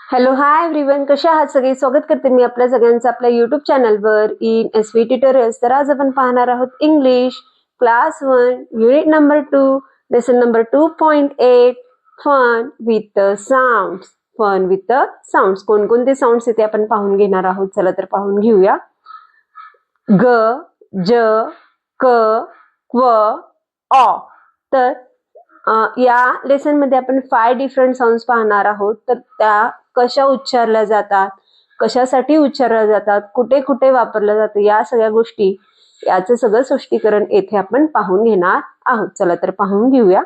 Hello hi everyone, कशा आहात सगळे? स्वागत करते मी आपल्या सगळ्यांचं आपल्या युट्यूब चॅनलवर इन SV ट्युटोरियल्स. तर आज आपण पाहणार आहोत English class 1 unit number 2 lesson number 2.8 fun with sounds. Fun with sounds. कोणकोणते साऊंड्स इथे आपण पाहून घेणार आहोत. चला तर पाहून घेऊया. ग, ज, क, क्व, ऑ. तर या लेसन मध्ये आपण 5 डिफरंट साऊंड्स पाहणार आहोत. तर त्या कशा उच्चारल्या जातात, कशासाठी उच्चारल्या जातात, कुठे कुठे वापरल्या जाते, या सगळ्या गोष्टी, याचं सगळं स्पष्टीकरण येथे आपण पाहून घेणार आहोत. चला तर पाहून घेऊया.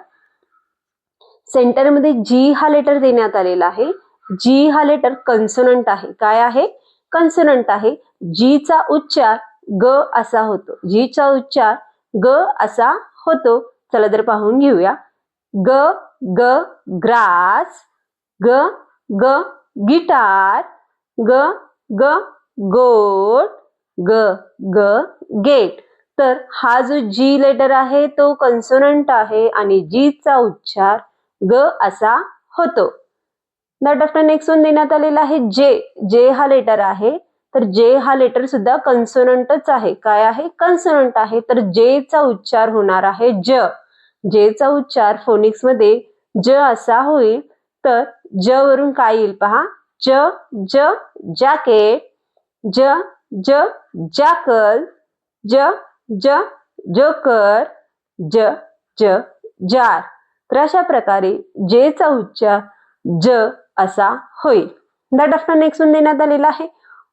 सेंटर मध्ये जी हा लेटर देण्यात आलेला आहे. जी हा लेटर कन्सोनंट आहे. काय आहे? कन्सोनंट आहे. जी चा उच्चार ग असा होतो. जी चा उच्चार ग असा होतो. चला तर पाहून घेऊया. ग ग ग्रास, ग ग गिटार, ग ग गोट, ग ग गेट. तर हा जो जी लेटर आहे तो कन्सोनंट आहे आणि जी चा उच्चार ग असा होतो. दॅट आफ्टर नेक्स्ट वन देण्यात आलेला आहे जे. जे हा लेटर आहे. तर जे हा लेटर सुद्धा कन्सोनंटच आहे. काय आहे? कन्सोनंट आहे. तर जे चा उच्चार होणार आहे ज. जे चा उच्चार फोनिक्स मध्ये ज असा होईल. तर ज वरून काय येईल पहा. ज ज जॅकेट, ज ज जॅकल, ज ज जोकर, ज ज जार. तर अशा प्रकारे जे चा उच्चार ज असा होईल. दॅट आफ्टर नेक्स्ट वन देण्यात आलेला आहे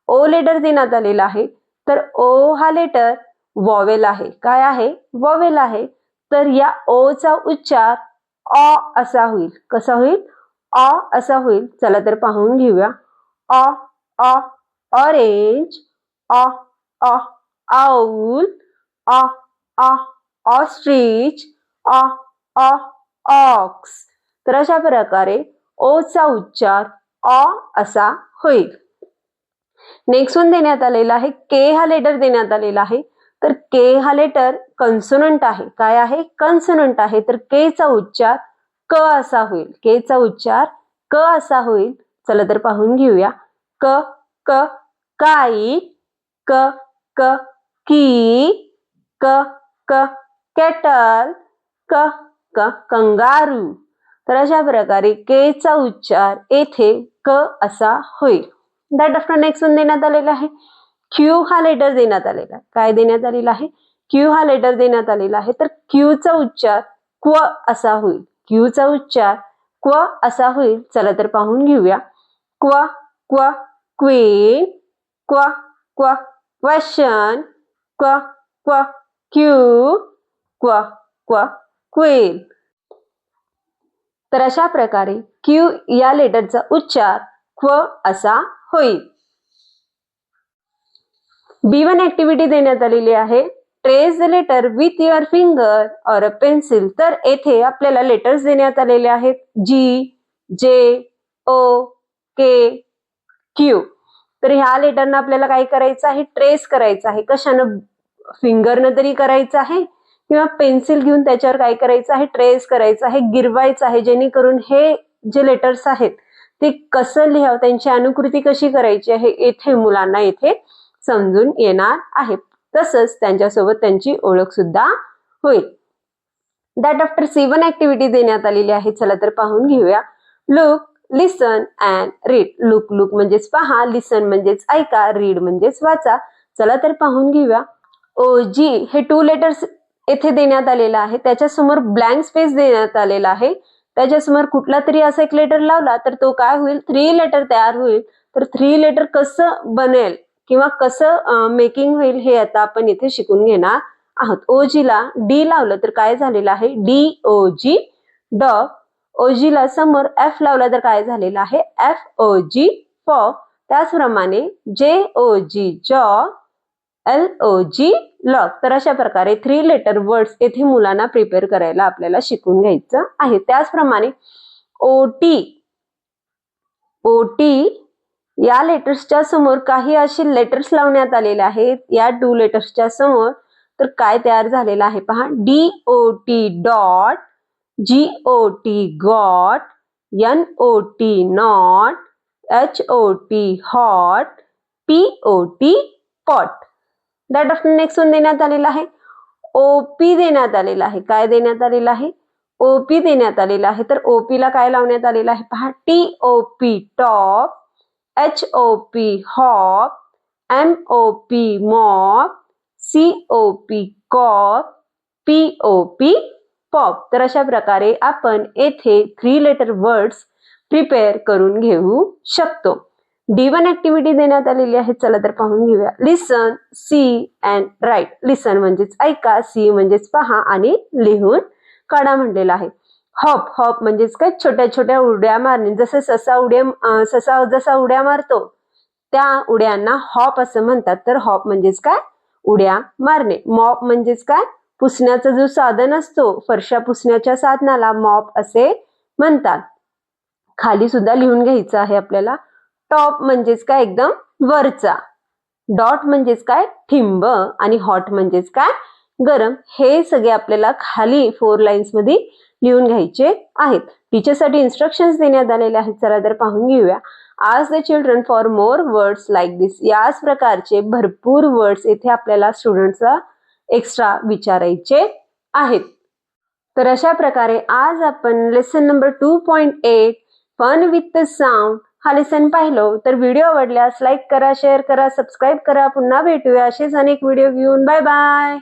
ओ लेटर देण्यात आलेला आहे. तर ओ हा लेटर वॉवेल आहे. काय आहे? वॉवेल आहे. तर या ओ चा उच्चार ऑ असा होईल. कसा होईल? ऑ असा होईल. चला तर पाहून घेऊया. ऑ ऑ ऑरेंज, ऑ ऑ आउल, ऑ ऑ ऑस्ट्रिच, ऑ ऑ ऑक्स. तर अशा प्रकारे ओ चा उच्चार ऑ असा होईल. नेक्स्ट वन देण्यात आलेला आहे के हा लेटर देण्यात आलेला आहे. तर के हा लेटर कन्सोनंट आहे. काय आहे? कन्सोनंट आहे. तर के चा उच्चार क असा होईल. के चा उच्चार क असा होईल. चला तर पाहून घेऊया. क क काईट, क क की, क क केटल, क क कंगारू. तर अशा प्रकारे के चा उच्चार येथे क असा होईल. दॅट आफ्टर नेक्स्ट वन देण्यात आलेला आहे क्यू हा लेटर देण्यात आलेला आहे. काय देण्यात आलेला आहे? क्यू हा लेटर देण्यात आलेला आहे. तर क्यू चा उच्चार क्व असा होईल. क्यू चा उच्चार क्व असा होईल. चला तर पाहून घेऊया. क्व क्व क्वीन, क्व क्व क्वेश्चन, क्व क्व क्यू, क्व क्व क्वीन. तर अशा प्रकारे क्यू या लेटरचा उच्चार क्व असा होईल. B1 ऍक्टिव्हिटी देण्यात आलेली आहे. Trace the letter with your finger or a pencil. तर येथे आपल्याला लेटर्स देण्यात आलेले आहेत. जी, जे, ओ, के, क्यू. तर ह्या लेटरना आपल्याला काय करायचं आहे? ट्रेस करायचं आहे. कशानं? फिंगरनं तरी करायचं आहे किंवा पेन्सिल घेऊन त्याच्यावर काय करायचं आहे? ट्रेस करायचं आहे, गिरवायचं आहे, जेणेकरून हे जे लेटर्स आहेत ते कसं लिहावं, त्यांची अनुकृती कशी करायची आहे, येथे मुलांना येथे समजून येणार आहे. तसंच त्यांच्यासोबत त्यांची ओळख सुद्धा होईल. दॅट आफ्टर C1 ऍक्टिव्हिटी देण्यात आलेली आहे. चला तर पाहून घेऊया. Look, listen and read. Look look म्हणजेच पहा, लिसन म्हणजेच ऐका, रीड म्हणजेच वाचा. चला तर पाहून घेऊया. ओ जी हे 2 लेटर्स येथे देण्यात आलेला आहे. त्याच्यासमोर ब्लँक स्पेस देण्यात आलेला आहे. त्याच्यासमोर कुठला तरी असा एक लेटर लावला तर तो काय होईल? 3 लेटर तयार होईल. तर 3 लेटर कसं बनेल किंवा कसं मेकिंग होईल हे आता आपण इथे शिकून घेणार आहोत. ओजीला डी लावलं तर काय झालेलं आहे? DOG dog. ओजीला समोर एफ लावला तर काय झालेलं आहे? FOG fog. त्याचप्रमाणे JOG जॉग, LOG लॉग. तर अशा प्रकारे 3 लेटर वर्ड्स येथे मुलांना प्रिपेअर करायला आपल्याला शिकून घ्यायचं आहे. त्याचप्रमाणे OT या लेटर्सच्या समोर काही असे लेटर्स लावण्यात आलेले आहेत. या 2 लेटर्सच्या समोर तर काय तयार झालेलं आहे पहा. DOT dot, GOT got, NOT not, HOT hot, POT pot. That after next one देण्यात आलेला आहे. OP देण्यात आलेला आहे. काय देण्यात आलेला आहे? OP देण्यात आलेला आहे. तर OP ला काय लावण्यात आलेलं आहे पहा, TOP top, HOP hop, MOP मॉप, COP कॉप, POP पॉप. तर अशा प्रकारे आपण येथे 3 लेटर वर्ड्स प्रिपेअर करून घेऊ शकतो. D1 ऍक्टिव्हिटी देण्यात आलेली आहे. चला तर पाहून घेऊया. लिसन, सी अँड राईट. लिसन म्हणजेच ऐका, सी म्हणजेच पहा आणि लिहून काढा म्हणलेला आहे. हॉप, हॉप म्हणजेच काय, छोट्या छोट्या उड्या मारणे. जसं ससा जसा उड्या मारतो त्या उड्यांना हॉप असं म्हणतात. तर हॉप म्हणजेच काय, उड्या मारणे. मॉप म्हणजेच काय, पुसण्याचं जो साधन असतो, फरशा पुसण्याच्या साधनाला मॉप असे म्हणतात. खाली सुद्धा लिहून घ्यायचं आहे आपल्याला. टॉप म्हणजेच काय, एकदम वरचा. डॉट म्हणजेच काय, ठिंब. आणि हॉट म्हणजेच काय, गरम. हे सगळे आपल्याला खाली 4 लाईन्स मध्ये लिहून घ्यायचे आहेत. टीचरसाठी इन्स्ट्रक्शन्स देण्यात आलेले आहेत. चला तर पाहून घेऊया. Ask the children for more words like this. याच प्रकारचे भरपूर वर्ड्स इथे आपल्याला स्टुडंट्सला एक्स्ट्रा विचारायचे आहेत. तर अशा प्रकारे आज आपण lesson number 2.8 fun with the sound हा लेसन पाहिलो. तर व्हिडिओ आवडल्यास लाईक करा, शेअर करा, सबस्क्राईब करा. पुन्हा भेटूया असेच अनेक व्हिडिओ घेऊन. Bye bye.